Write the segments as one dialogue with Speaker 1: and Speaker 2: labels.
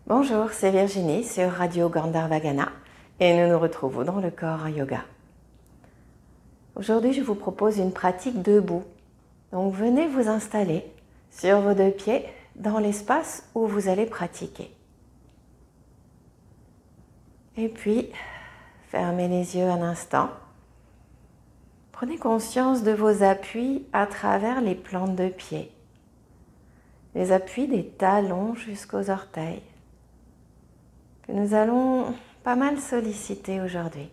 Speaker 1: Bonjour, c'est Virginie sur Radio Gandharvagana et nous nous retrouvons dans le corps yoga. Aujourd'hui, je vous propose une pratique debout. Donc venez vous installer sur vos deux pieds dans l'espace où vous allez pratiquer. Et puis, fermez les yeux un instant. Prenez conscience de vos appuis à travers les plantes de pied. Les appuis des talons jusqu'aux orteils, que nous allons pas mal solliciter aujourd'hui.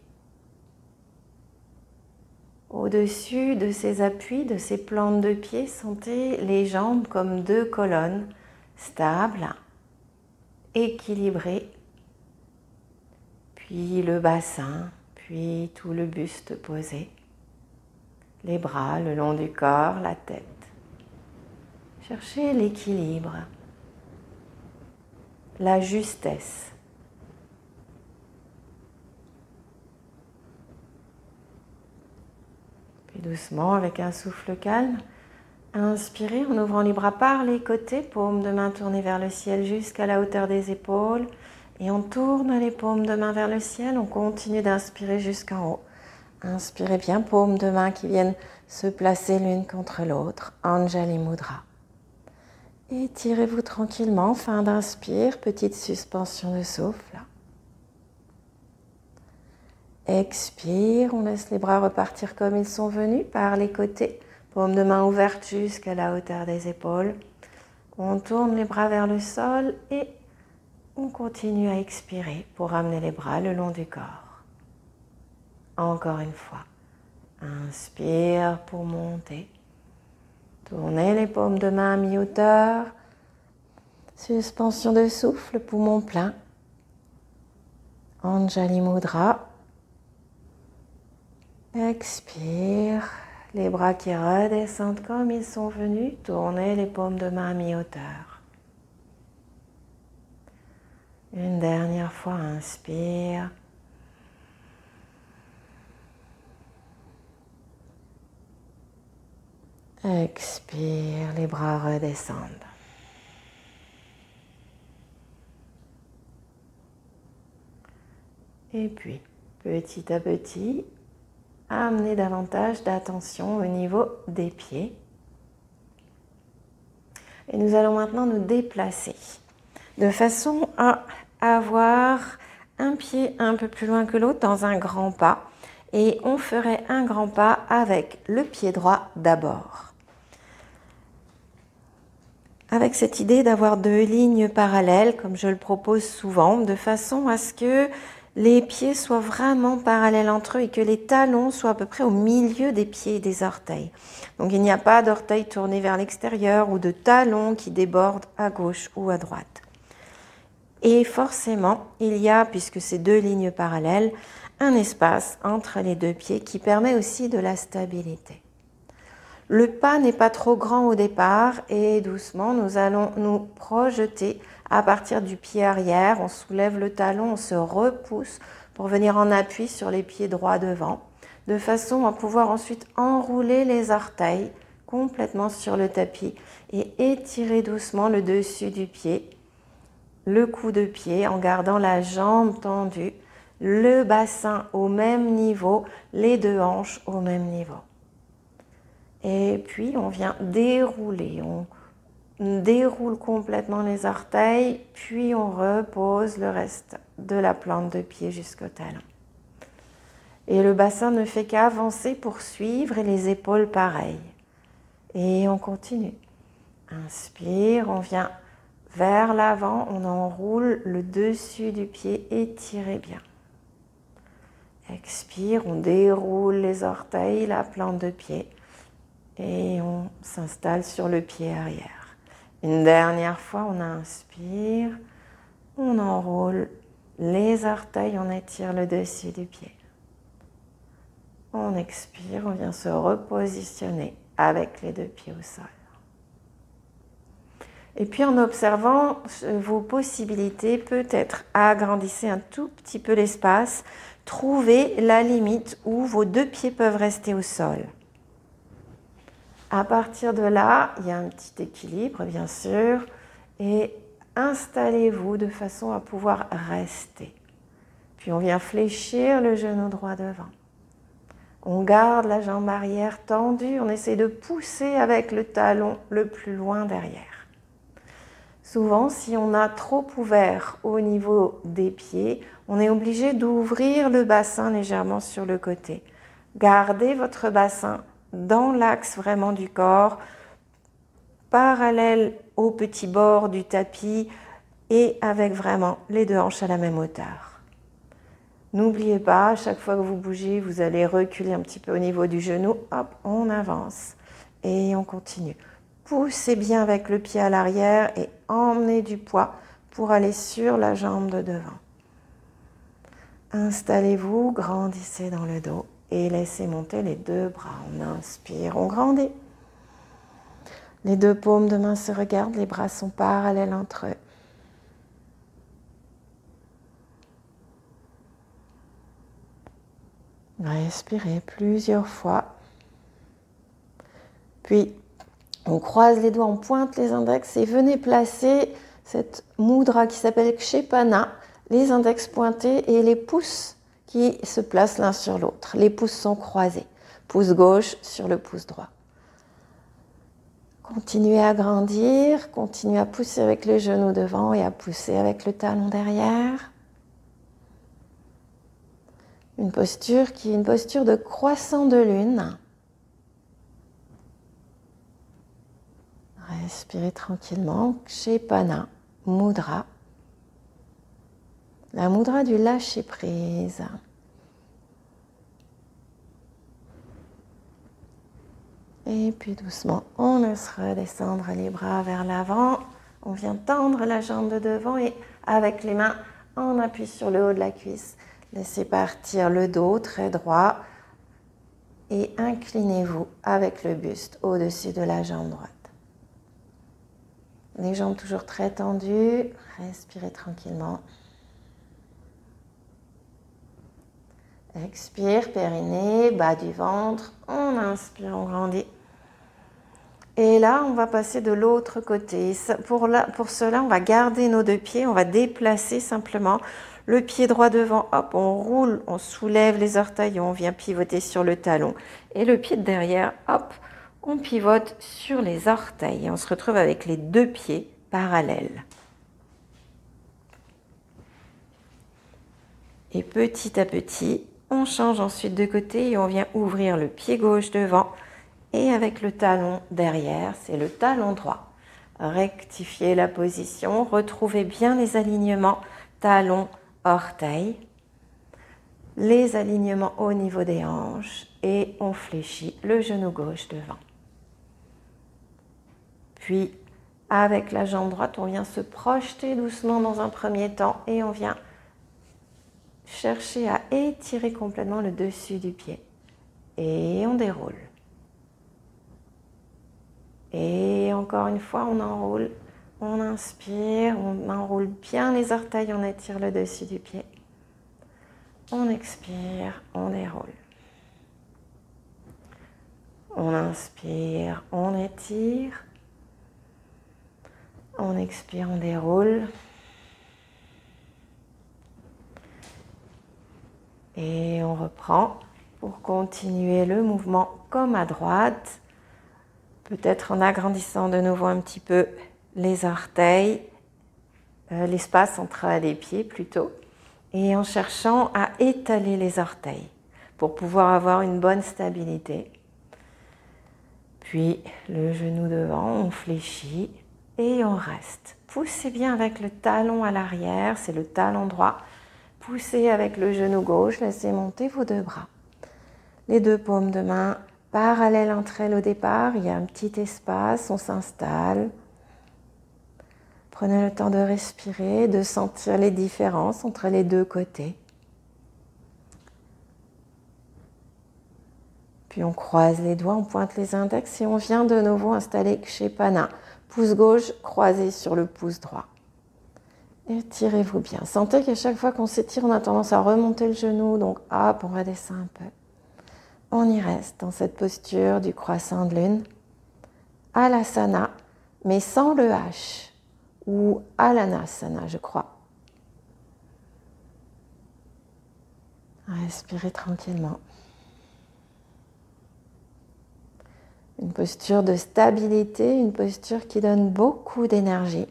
Speaker 1: Au-dessus de ces appuis, de ces plantes de pied, sentez les jambes comme deux colonnes stables, équilibrées, puis le bassin, puis tout le buste posé, les bras le long du corps, la tête. Cherchez l'équilibre, la justesse. Puis doucement, avec un souffle calme, inspirez en ouvrant les bras par les côtés, paumes de main tournées vers le ciel jusqu'à la hauteur des épaules. Et on tourne les paumes de main vers le ciel, on continue d'inspirer jusqu'en haut. Inspirez bien, paumes de main qui viennent se placer l'une contre l'autre, Anjali Mudra. Étirez-vous tranquillement, fin d'inspire, petite suspension de souffle. Expire, on laisse les bras repartir comme ils sont venus par les côtés, paumes de main ouvertes jusqu'à la hauteur des épaules. On tourne les bras vers le sol et on continue à expirer pour ramener les bras le long du corps. Encore une fois, inspire pour monter. Tournez les paumes de main à mi-hauteur. Suspension de souffle, poumon plein. Anjali Mudra. Expire. Les bras qui redescendent comme ils sont venus. Tournez les paumes de main à mi-hauteur. Une dernière fois, inspire. Expire, les bras redescendent. Et puis, petit à petit, amenez davantage d'attention au niveau des pieds. Et nous allons maintenant nous déplacer de façon à avoir un pied un peu plus loin que l'autre dans un grand pas. Et on ferait un grand pas avec le pied droit d'abord. Avec cette idée d'avoir deux lignes parallèles, comme je le propose souvent, de façon à ce que les pieds soient vraiment parallèles entre eux et que les talons soient à peu près au milieu des pieds et des orteils. Donc il n'y a pas d'orteils tournés vers l'extérieur ou de talons qui débordent à gauche ou à droite. Et forcément, il y a, puisque c'est deux lignes parallèles, un espace entre les deux pieds qui permet aussi de la stabilité. Le pas n'est pas trop grand au départ et doucement, nous allons nous projeter à partir du pied arrière. On soulève le talon, on se repousse pour venir en appui sur les pieds droits devant, de façon à pouvoir ensuite enrouler les orteils complètement sur le tapis et étirer doucement le dessus du pied, le cou de pied en gardant la jambe tendue, le bassin au même niveau, les deux hanches au même niveau. Et puis on vient dérouler, on déroule complètement les orteils, puis on repose le reste de la plante de pied jusqu'au talon. Et le bassin ne fait qu'avancer pour suivre et les épaules pareil. Et on continue. Inspire, on vient vers l'avant, on enroule le dessus du pied, étirez bien. Expire, on déroule les orteils, la plante de pied. Et on s'installe sur le pied arrière. Une dernière fois, on inspire, on enroule les orteils, on étire le dessus du pied. On expire, on vient se repositionner avec les deux pieds au sol. Et puis en observant vos possibilités, peut-être agrandissez un tout petit peu l'espace, trouvez la limite où vos deux pieds peuvent rester au sol. À partir de là, il y a un petit équilibre, bien sûr, et installez-vous de façon à pouvoir rester. Puis on vient fléchir le genou droit devant. On garde la jambe arrière tendue, on essaie de pousser avec le talon le plus loin derrière. Souvent, si on a trop ouvert au niveau des pieds, on est obligé d'ouvrir le bassin légèrement sur le côté. Gardez votre bassin dans l'axe vraiment du corps, parallèle au petit bord du tapis et avec vraiment les deux hanches à la même hauteur. N'oubliez pas, à chaque fois que vous bougez, vous allez reculer un petit peu au niveau du genou. Hop, on avance et on continue. Poussez bien avec le pied à l'arrière et emmenez du poids pour aller sur la jambe de devant. Installez-vous, grandissez dans le dos et laissez monter les deux bras. On inspire, on grandit. Les deux paumes de main se regardent, les bras sont parallèles entre eux. Respirez plusieurs fois. Puis, on croise les doigts, on pointe les index et venez placer cette mudra qui s'appelle Kshepana, les index pointés et les pouces qui se placent l'un sur l'autre. Les pouces sont croisés. Pouce gauche sur le pouce droit. Continuez à grandir, continuez à pousser avec le genou devant et à pousser avec le talon derrière. Une posture qui est une posture de croissant de lune. Respirez tranquillement. Kshepana, mudra. La mudra du lâcher prise. Et puis doucement, on laisse redescendre les bras vers l'avant. On vient tendre la jambe de devant et avec les mains, on appuie sur le haut de la cuisse. Laissez partir le dos très droit et inclinez-vous avec le buste au-dessus de la jambe droite. Les jambes toujours très tendues, respirez tranquillement. Expire, périnée, bas du ventre, on inspire, on grandit. Et là, on va passer de l'autre côté. Pour cela, on va garder nos deux pieds, on va déplacer simplement le pied droit devant, hop, on roule, on soulève les orteils, on vient pivoter sur le talon. Et le pied de derrière, hop, on pivote sur les orteils. Et on se retrouve avec les deux pieds parallèles. Et petit à petit, on change ensuite de côté et on vient ouvrir le pied gauche devant. Et avec le talon derrière, c'est le talon droit. Rectifiez la position, retrouvez bien les alignements talon, orteil, les alignements au niveau des hanches et on fléchit le genou gauche devant. Puis, avec la jambe droite, on vient se projeter doucement dans un premier temps et on vient chercher à étirer complètement le dessus du pied. Et on déroule. Et encore une fois, on enroule, on inspire, on enroule bien les orteils, on étire le dessus du pied. On expire, on déroule. On inspire, on étire. On expire, on déroule. Et on reprend pour continuer le mouvement comme à droite. Peut-être en agrandissant de nouveau un petit peu les orteils, l'espace entre les pieds plutôt, et en cherchant à étaler les orteils pour pouvoir avoir une bonne stabilité. Puis le genou devant, on fléchit et on reste. Poussez bien avec le talon à l'arrière, c'est le talon droit. Poussez avec le genou gauche, laissez monter vos deux bras. Les deux paumes de main parallèles entre elles au départ, il y a un petit espace, on s'installe. Prenez le temps de respirer, de sentir les différences entre les deux côtés. Puis on croise les doigts, on pointe les index et on vient de nouveau installer Kshepana. Pouce gauche croisé sur le pouce droit. Étirez-vous bien. Sentez qu'à chaque fois qu'on s'étire, on a tendance à remonter le genou. Donc hop, on redescend un peu. On y reste dans cette posture du croissant de lune. Alasana, mais sans le H. ou Alanasana, je crois. Respirez tranquillement. Une posture de stabilité, une posture qui donne beaucoup d'énergie.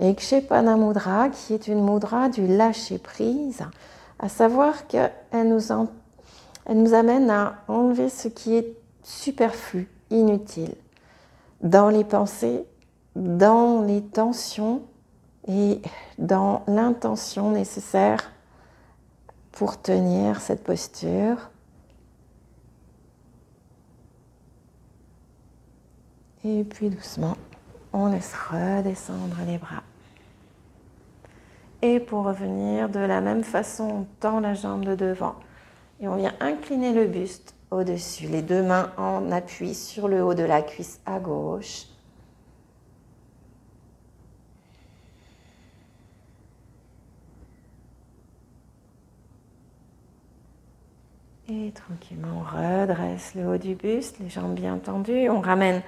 Speaker 1: Et Kshepana Mudra, qui est une mudra du lâcher-prise, à savoir qu'elle nous amène à enlever ce qui est superflu, inutile, dans les pensées, dans les tensions et dans l'intention nécessaire pour tenir cette posture. Et puis doucement, on laisse redescendre les bras. Et pour revenir de la même façon, on tend la jambe de devant et on vient incliner le buste au-dessus. Les deux mains en appui sur le haut de la cuisse à gauche. Et tranquillement, on redresse le haut du buste, les jambes bien tendues. On ramène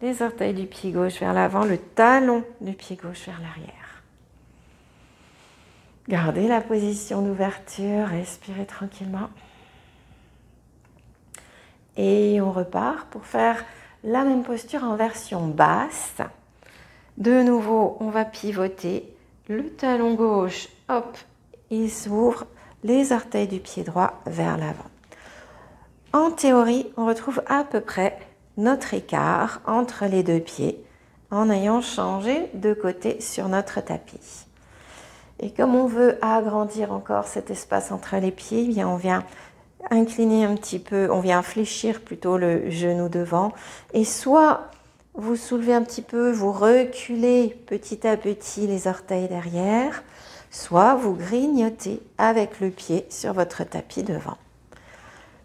Speaker 1: les orteils du pied gauche vers l'avant, le talon du pied gauche vers l'arrière. Gardez la position d'ouverture, respirez tranquillement. Et on repart pour faire la même posture en version basse. De nouveau, on va pivoter. Le talon gauche, hop, il s'ouvre, les orteils du pied droit vers l'avant. En théorie, on retrouve à peu près notre écart entre les deux pieds en ayant changé de côté sur notre tapis. Et comme on veut agrandir encore cet espace entre les pieds, eh bien on vient incliner un petit peu, on vient fléchir plutôt le genou devant. Et soit vous soulevez un petit peu, vous reculez petit à petit les orteils derrière, soit vous grignotez avec le pied sur votre tapis devant.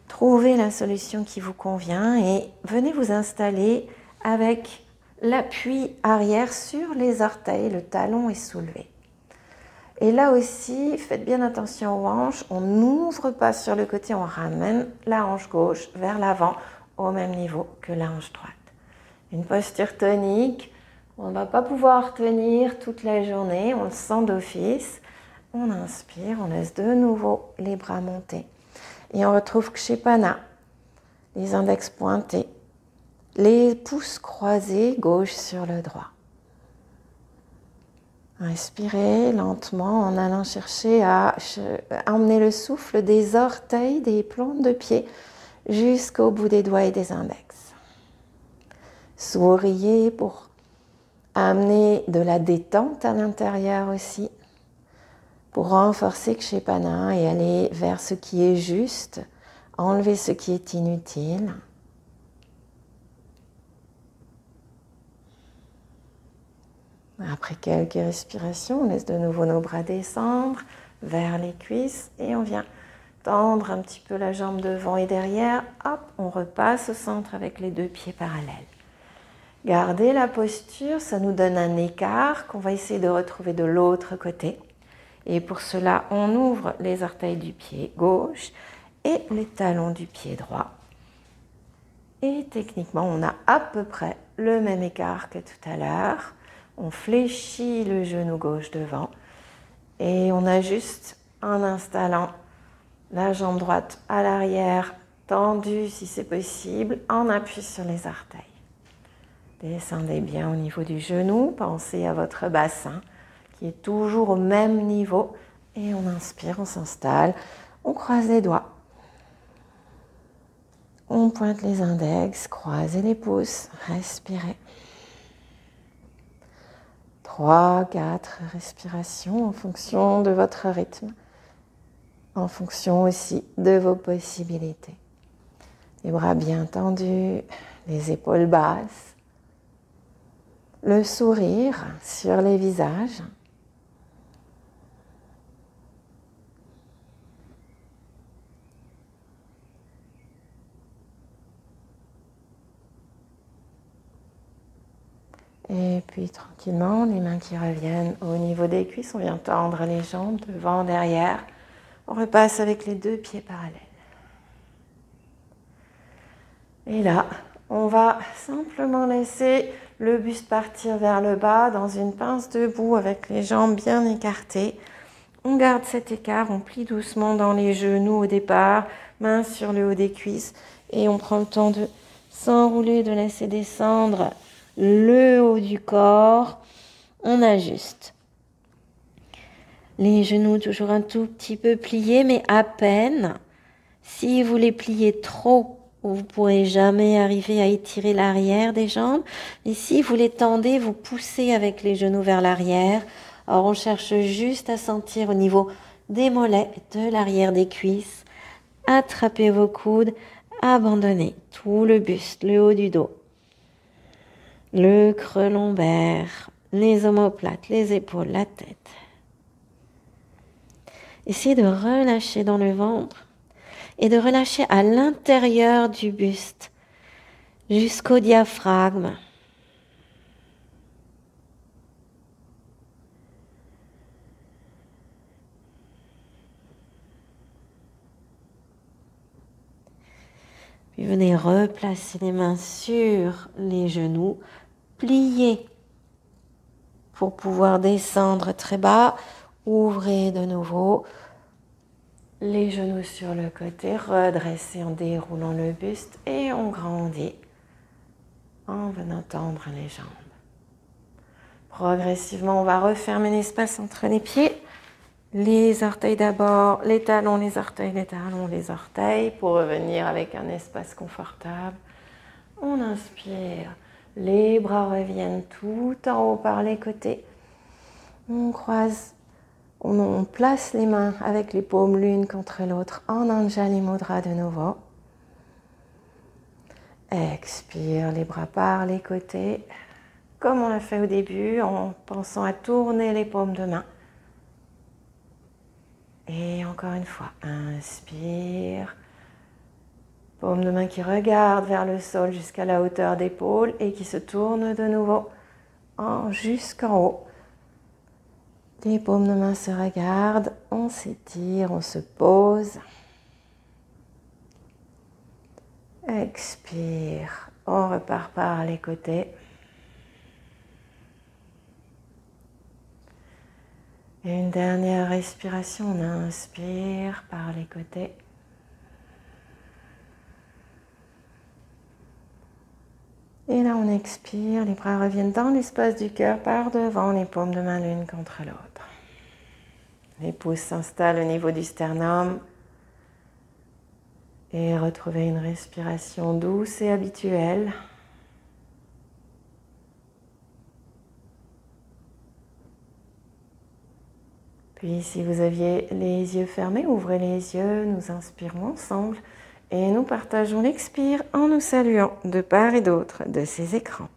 Speaker 1: Trouvez la solution qui vous convient et venez vous installer avec l'appui arrière sur les orteils, le talon est soulevé. Et là aussi, faites bien attention aux hanches, on n'ouvre pas sur le côté, on ramène la hanche gauche vers l'avant au même niveau que la hanche droite. Une posture tonique, on ne va pas pouvoir tenir toute la journée, on le sent d'office. On inspire, on laisse de nouveau les bras monter. Et on retrouve Kshepana, les index pointés, les pouces croisés, gauche sur le droit. Inspirez lentement en allant chercher à emmener le souffle des orteils, des plantes de pied jusqu'au bout des doigts et des index. Souriez pour amener de la détente à l'intérieur aussi, pour renforcer Kshepana et aller vers ce qui est juste, enlever ce qui est inutile. Après quelques respirations, on laisse de nouveau nos bras descendre vers les cuisses et on vient tendre un petit peu la jambe devant et derrière. Hop, on repasse au centre avec les deux pieds parallèles. Gardez la posture, ça nous donne un écart qu'on va essayer de retrouver de l'autre côté. Et pour cela, on ouvre les orteils du pied gauche et les talons du pied droit. Et techniquement, on a à peu près le même écart que tout à l'heure. On fléchit le genou gauche devant et on ajuste en installant la jambe droite à l'arrière, tendue si c'est possible, en appui sur les orteils. Descendez bien au niveau du genou, pensez à votre bassin qui est toujours au même niveau et on inspire, on s'installe, on croise les doigts. On pointe les index, croisez les pouces, respirez. 3, 4 respirations en fonction de votre rythme, en fonction aussi de vos possibilités. Les bras bien tendus, les épaules basses, le sourire sur les visages. Et puis tranquillement, les mains qui reviennent au niveau des cuisses, on vient tendre les jambes devant, derrière. On repasse avec les deux pieds parallèles. Et là, on va simplement laisser le buste partir vers le bas dans une pince debout avec les jambes bien écartées. On garde cet écart, on plie doucement dans les genoux au départ, mains sur le haut des cuisses et on prend le temps de s'enrouler, de laisser descendre le haut du corps. On ajuste. Les genoux toujours un tout petit peu pliés, mais à peine. Si vous les pliez trop, vous ne pourrez jamais arriver à étirer l'arrière des jambes. Et si vous les tendez, vous poussez avec les genoux vers l'arrière. Alors, on cherche juste à sentir au niveau des mollets, de l'arrière des cuisses. Attrapez vos coudes, abandonnez tout le buste, le haut du dos. Le creux lombaire, les omoplates, les épaules, la tête. Essayez de relâcher dans le ventre et de relâcher à l'intérieur du buste jusqu'au diaphragme. Puis venez replacer les mains sur les genoux, plier pour pouvoir descendre très bas. Ouvrez de nouveau les genoux sur le côté, redressez en déroulant le buste et on grandit en venant tendre les jambes. Progressivement, on va refermer l'espace entre les pieds. Les orteils d'abord, les talons, les orteils, les talons, les orteils pour revenir avec un espace confortable. On inspire, les bras reviennent tout en haut par les côtés. On croise, on place les mains avec les paumes l'une contre l'autre en Anjali Mudra de nouveau. Expire, les bras par les côtés, comme on l'a fait au début, en pensant à tourner les paumes de main. Et encore une fois, inspire, paume de main qui regarde vers le sol jusqu'à la hauteur d'épaule et qui se tourne de nouveau jusqu'en haut. Les paumes de main se regardent, on s'étire, on se pose. Expire, on repart par les côtés. Et une dernière respiration, on inspire par les côtés. Et là, on expire, les bras reviennent dans l'espace du cœur par devant, les paumes de main l'une contre l'autre. Les pouces s'installent au niveau du sternum. Et retrouvez une respiration douce et habituelle. Puis si vous aviez les yeux fermés, ouvrez les yeux, nous inspirons ensemble et nous partageons l'expire en nous saluant de part et d'autre de ces écrans.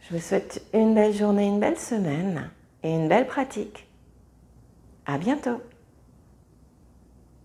Speaker 1: Je vous souhaite une belle journée, une belle semaine et une belle pratique. À bientôt!